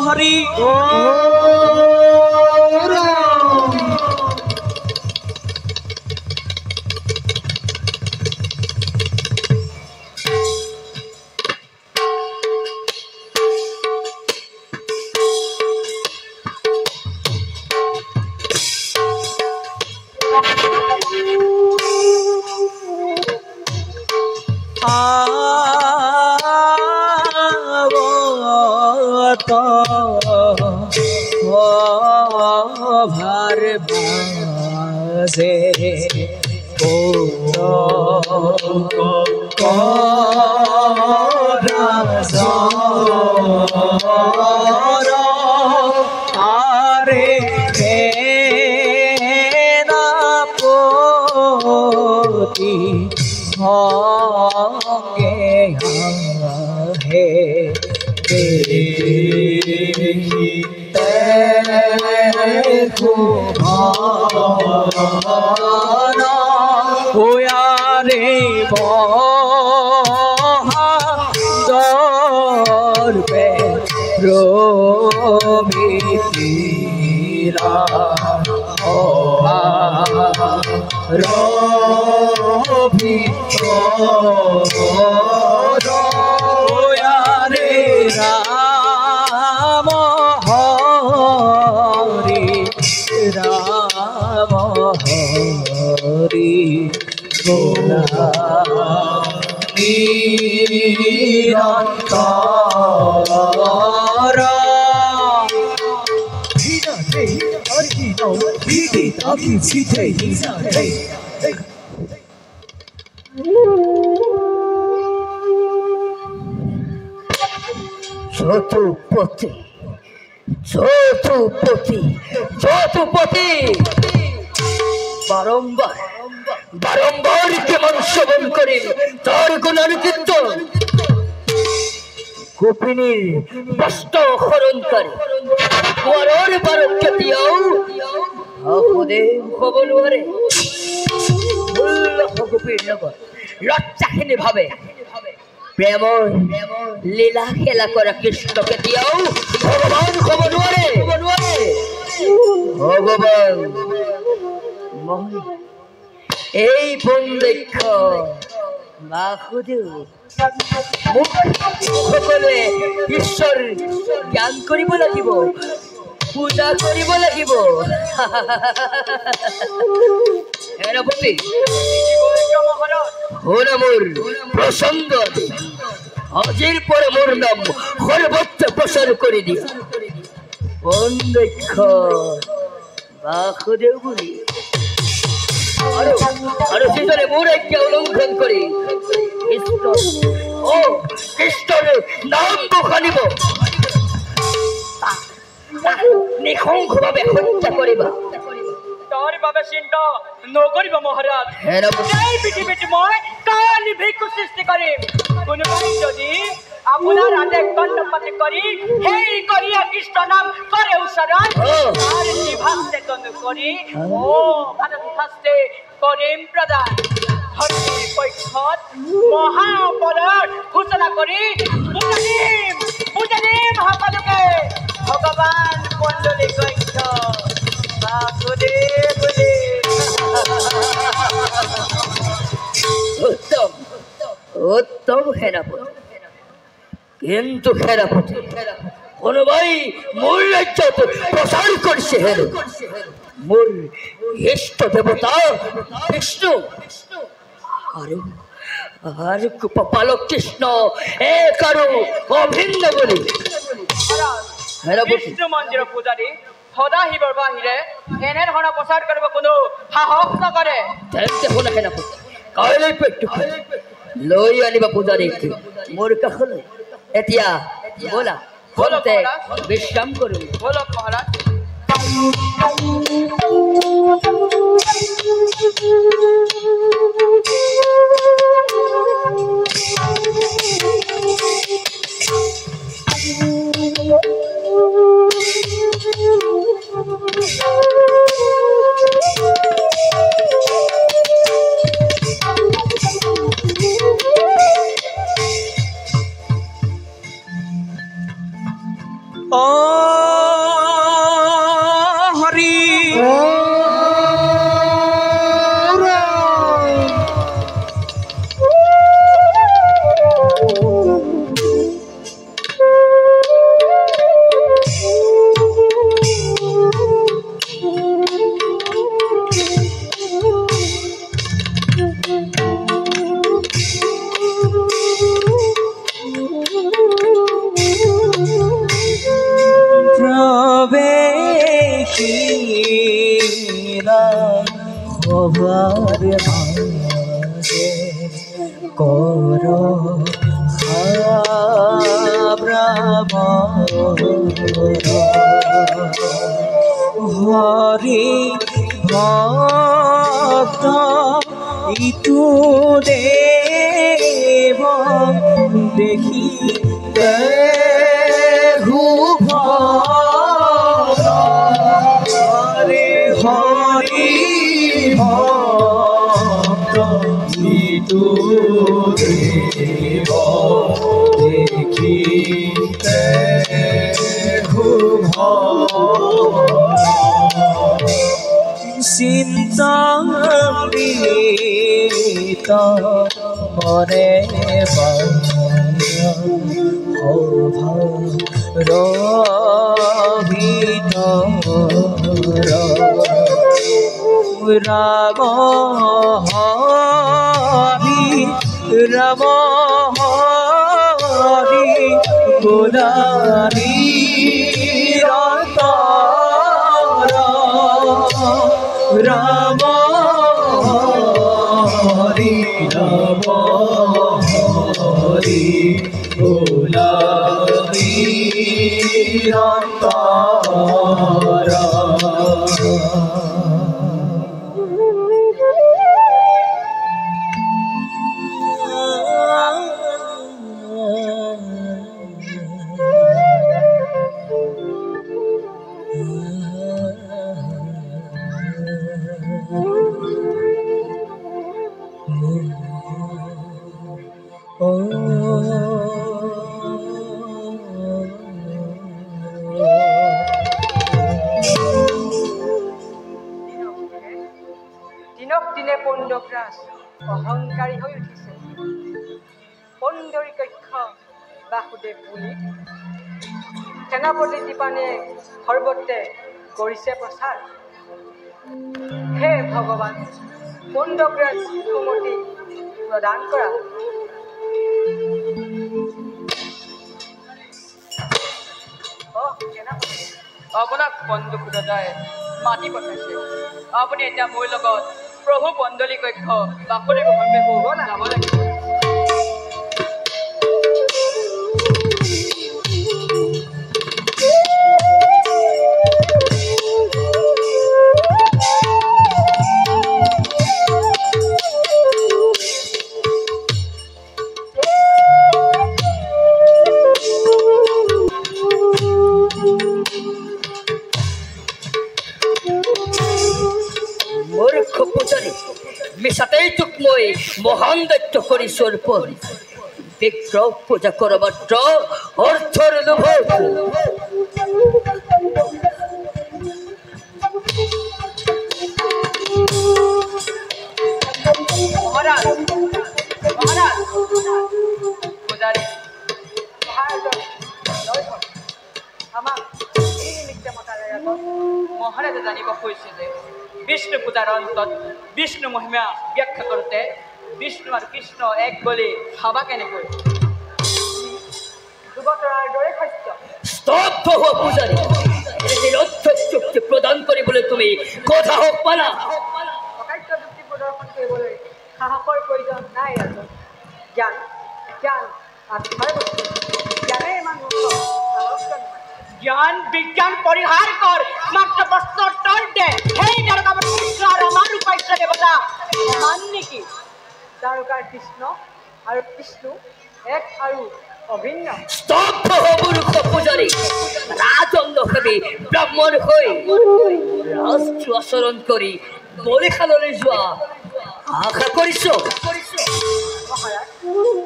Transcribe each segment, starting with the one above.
হরি ভার বাজে আরে না পতি সঙ্গে হে রে দর্পে রবিরা রবি রে রাম হরি রাম হরি নিরন্তর যতুপতি যতুপতি যতুপতি বারংবার বারংবার কেমন শ্রবণ করে তার গুণার কীর্তন গোপিনীর বস্ত্র হরণকারী কুয়ারর বারককে দিয়াও আপদে খবলুয়ারে গোপীর নগর লজ্জাহীন ভাবে প্রেম লীলা খেলা করা কৃষ্ণকে দিয়াও ভগবান খবলুয়ারে ভগবান এই বন্দেক্ষ বাসুদেৱ মোক সকলোৱে ঈশ্বৰ জ্ঞান কৰিব লাগিব পূজা কৰিব লাগিব সেনাপতি শুনা মোৰ প্ৰসংগ আজিৰ পৰা মোৰ নাম সৰ্বত্ৰ প্ৰচাৰ কৰি দিয়া বন্দেক্ষ বাসুদেৱ বুলি আৰু যিজনে মোৰ আজ্ঞা উলংঘন কৰি কৃষ্ণৰ নাম বখানিব নিঃসংসভাৱে হত্যা কৰিবা তোৰ বাবে চিন্তা নকৰিব মহাৰাজ এই পৃথিবীত মই কাল ভিক্ষু সৃষ্টি কৰিম কোনোবাই যদি আপোনাৰ আদেশ কৰ্ণপাতি কৰি সেই কৰিয়া কৃষ্ণ নাম কৰে উচ্চাৰণ তাৰ জিভাস্তেতন কৰি ভাৰত শাস্ত্ৰে কৰিম প্ৰদান ধৰ্মীৰ পক্ষত মহাপৰাধ ঘোষণা কৰি বুজানিম সকলোকে ভগৱান মণ্ডলী গক্ষ বাসুদেৱ উত্তম উত্তম সেনাপতি কিন্তু সেনাপতি কোনোবাই মোৰ ৰাজ্যত প্ৰচাৰ কৰিছে হেনো মোৰ ইষ্ট দেৱতা বিষ্ণু আৰু কৃপালক কৃষ্ণ এক আৰু অভিন্ন বুলি বিষ্ণু মন্দিৰ পূজাৰী সদাশিৱৰ বাহিৰে এনেধৰণৰ প্ৰচাৰ কৰিব কোনো সাহস নকৰে তেন্তে শুনা সেনাপতি কাইলৈ লৈ আনিবা পূজাৰীক মোৰ কাষলৈ এতিয়া ব'লা বলতে বিশ্ৰাম কৰোঁ বলক মহাৰাজ ও হরি কর হরি ভক্ত ইতু দেব দেখি হরে হরি ভক্ত ইতু দেব দেখি চিন্তিত মনে রহিত রাম হরি রাম হরি গুণারি রত রাম হরি রাম হরি গুণারি রত দিনক দিনে পণ্ডকৰাজ অহংকাৰী হৈ উঠিছে। পণ্ডৰী কক্ষ বাসুদেৱ বুলি সেনাপতি দীপানে সৰ্বত্ৰে কৰিছে প্ৰচাৰ। হে ভগৱান, পণ্ডকৰাজ সুমতি প্ৰদান কৰা। আপোনাক বন্দুক দাদাই মাতি পঠাইছে। আপুনি এতিয়া মোৰ লগত প্ৰভু পণ্ডলী কক্ষ বাসুদেৱ সন্মুখে যাব লাগিব। মিছাতেই তোক মই মহান দায়িত্ব কৰিছো অৰ্পণ। বিগ্ৰহ পূজা কৰ মাত্ৰ অৰ্থৰ লোভ। মহাৰাজ মহাৰাজ পূজাৰী আমাক এই নিমিত্তে মতাৰে মহাৰাজে জানিব খুজিছে যে বিষ্ণু পূজাৰ অন্তত বিষ্ণু মহিমা ব্যাখ্যা কৰোঁতে বিষ্ণু আৰু কৃষ্ণ এক বুলি ভাবা কেনেকৈ? যুৱতৰাৰ দৰে সত্য। স্তব্ধ হোৱা পূজাৰী, যুক্তি প্ৰদান কৰিবলৈ তুমি কথা হওক পালা। অকাট্য যুক্তি প্ৰদৰ্শন কৰিবলৈ সাহসৰ প্ৰয়োজন নাই। ৰাজন জ্ঞান জ্ঞান আত্মাৰ বস্তু। জ্ঞানে ইমান মুখ্য জ্ঞান বিজ্ঞান পৰিহাৰ কৰ, মাত্ৰ প্ৰশ্ন উত্তৰ দে। সেই দ্বাৰকাৰ কৃষ্ণ আৰু আমাৰ উপাস্য দেৱতা মান নেকি? দ্বাৰকাৰ কৃষ্ণ আৰু বিষ্ণু এক আৰু অভিন্ন। স্তব্ধ মূৰ্খ পূজাৰী, ৰাজন্দ ভাবি ব্ৰাহ্মণ হৈ ৰাষ্ট্ৰ আচৰণ কৰি বলিখাললৈ যোৱা আশা কৰিছো। মহাৰাজ,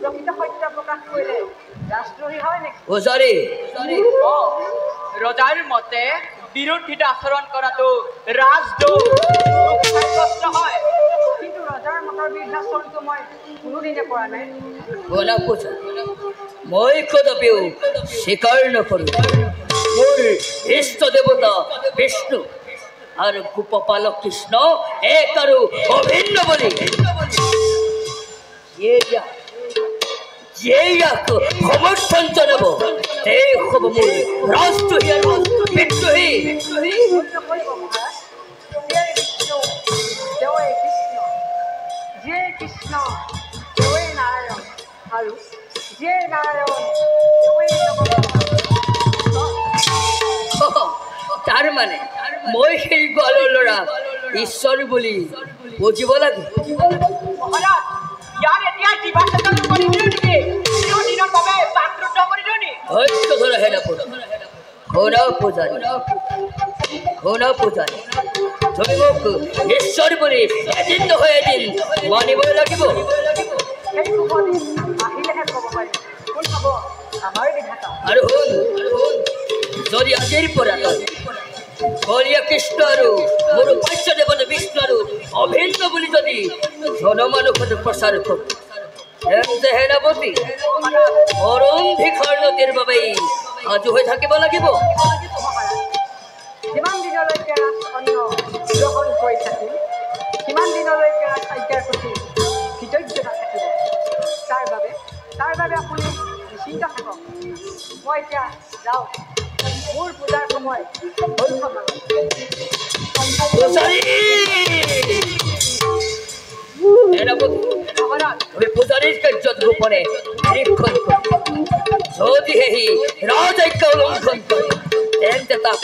প্ৰকৃত সত্য প্ৰকাশ কৰিলে ৰাজদ্ৰোহী হয় নেকি? পূজাৰী, ৰজাৰ মতে বিৰোধিতা আচৰণ কৰাটো ৰাজদ্ৰোহ হয়। কিন্তু ৰজাৰ মতৰ বিৰুদ্ধাচৰণটো মই কোনোদিনে কৰা নাই। মই কদাপিও স্বীকাৰ নকৰো। মোৰ ইষ্ট দেৱতা বিষ্ণু আৰু গোপপালক কৃষ্ণ এক আৰু অভিন্ন বুলি ইয়াক সমৰ্থন জনাব এই হ'ব মোৰ ৰাষ্ট্ৰহী আৰু বিদ্ৰোহী। কৃষ্ণ নাৰায়ণ আৰু তাৰ মানে মই সেই গোৱালৰ ল'ৰা ঈশ্বৰ বুলি বুজিব লাগে। তুমি মোক ঈশ্বৰ বুলি এদিন নহয় এদিন মানিবই লাগিব। আৰু শুন, যদি আজিৰ পৰা কলিয়া কৃষ্ণ আৰু মোৰ উপাস্য দেৱতা বিষ্ণু আৰু অভিন্ন বুলি যদি জনমানুষত প্ৰচাৰ কৰো তেন্তে সেনাপতি অৰুণ ভিক্ষাৰ নদীৰ বাবেই সাজু হৈ থাকিব লাগিব। যিমান দিনলৈকে অন্ন গ্ৰহণ কৰি থাকিম সিমান দিনলৈকে আজ্ঞাৰ প্ৰতি কৃতজ্ঞতা থাকিব। তাৰ বাবে আপুনি নিশ্চিন্ত থাকক। মই এতিয়া যাওঁ, মোৰ পূজাৰ সময় পূজাৰীৰ কাৰ্যত গোপনে নিৰীক্ষণ কৰি যদিহে সি ৰাজজ্ঞা উলংঘন কৰে তেন্তে তাক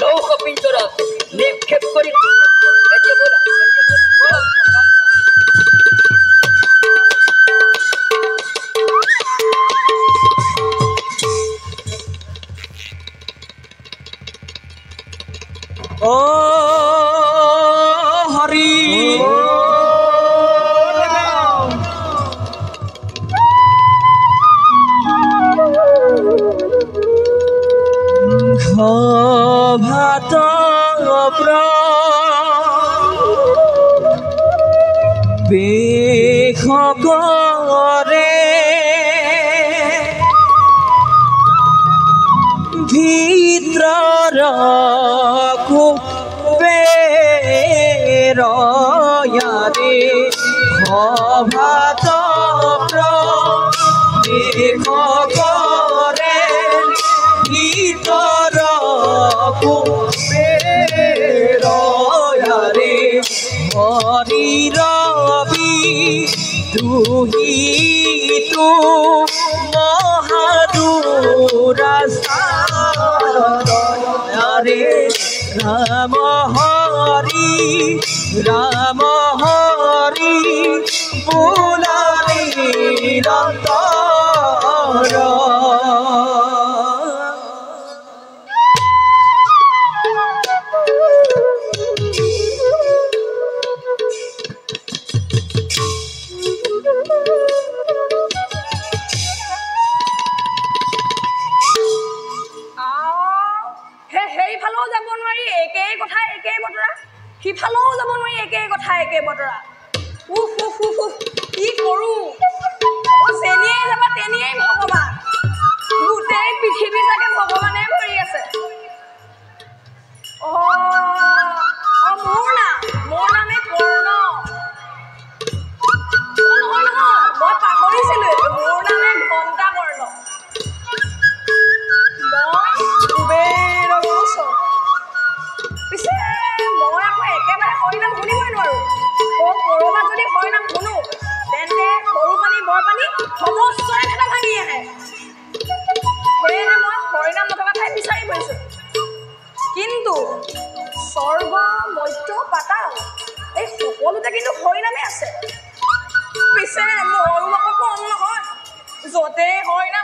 লৌহ পিঞ্জৰাত নিক্ষেপ কৰি হৰি ভাত বেশ কৰে ভিতৰৰ ৰয়াৰে ভাত দেখ কৰে ভিতৰ ৰয়াৰে হৰি ৰবি দুহিতু মহাদুৰাসাৰে ৰাম হৰি বোলাৰি নিৰন্তৰ। সেইফালেও যাব নোৱাৰি একেই কথা একেই বতৰা, সিফালেও যাব নোৱাৰি একেই কথা একেই বতৰা। কি কৰোঁ? যেনিয়ে যাবা তেনিয়েই ভগৱান, গোটেই পৃথিৱী চাগে ভগৱানে ভৰি আছে। মোৰ নামে কৰ্ণ। নহয় মই পাহৰিছিলো, মোৰ নামে ঘণ্টা কৰ্ণ। পিছে মই আকৌ একেবাৰে হৰিনাম শুনিবই নোৱাৰো। কৰবাত যদি হৰিনাম শুনো তেন্তে সৰু পানী বৰ পানী সমস্তৰে ভেটা ভাঙি আহে। সেয়েহে মই হৰিনাম নথকা ঠাই বিচাৰি ফুৰিছো। কিন্তু স্বৰ্গ মৰ্ত্য পাতাল এই সকলোতে কিন্তু হৰিনামে আছে। পিছে ময়ো আকৌ কম নহয়, য'তে হৰিনাম